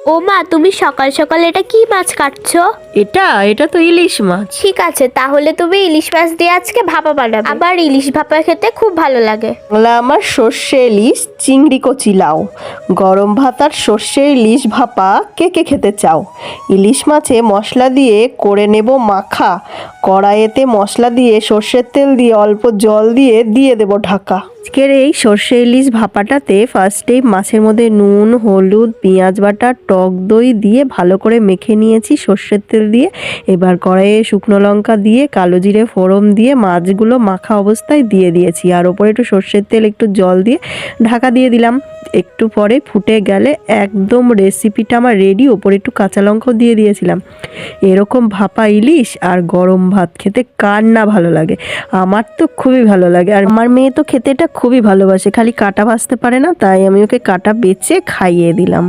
ও মা, তুমি সকাল সকাল এটা কি মাছ কাটছো? এটা এটা তো ইলিশ মাছ। ঠিক আছে, তাহলে তুমি ইলিশ মাছ দিয়ে আজকে ভাপা বানাবে। আবার ইলিশ ভাপা খেতে খুব ভালো লাগে। বাংলা আমার সর্ষে ইলিশ চিংড়ি কচি লাউ, গরম ভাত আর সর্ষে ইলিশ ভাপা কে কে খেতে চাও? ইলিশ মাছে মশলা দিয়ে করে নেব মাখা। কড়াইয়েতে মশলা দিয়ে সর্ষের তেল দিয়ে অল্প জল দিয়ে দিয়ে দেব ঢাকা। আজকের এই সর্ষে ইলিশ ভাপাটাতে ফার্স্টেই মাছের মধ্যে নুন, হলুদ, পেঁয়াজ বাটা, টক দই দিয়ে ভালো করে মেখে নিয়েছি সর্ষের তেল দিয়ে। এবার কড়াইয়ে শুকনো লঙ্কা দিয়ে কালো জিরে ফোড়ন দিয়ে মাছগুলো মাখা অবস্থায় দিয়ে দিয়েছি, আর ওপরে একটু সর্ষের তেল একটু জল দিয়ে ঢাকা দিয়ে দিলাম। একটু পরে ফুটে গেলে একদম রেসিপিটা আমার রেডি। ওপরে একটু কাঁচা লঙ্কাও দিয়ে দিয়েছিলাম। এরকম ভাপা ইলিশ আর গরম ভাত খেতে কার না ভালো লাগে? আমার তো খুবই ভালো লাগে, আর আমার মেয়ে তো খেতে এটা খুবই ভালোবাসে, খালি কাটা ভাজতে পারে না, তাই আমি ওকে কাটা বেছে খাইয়ে দিলাম।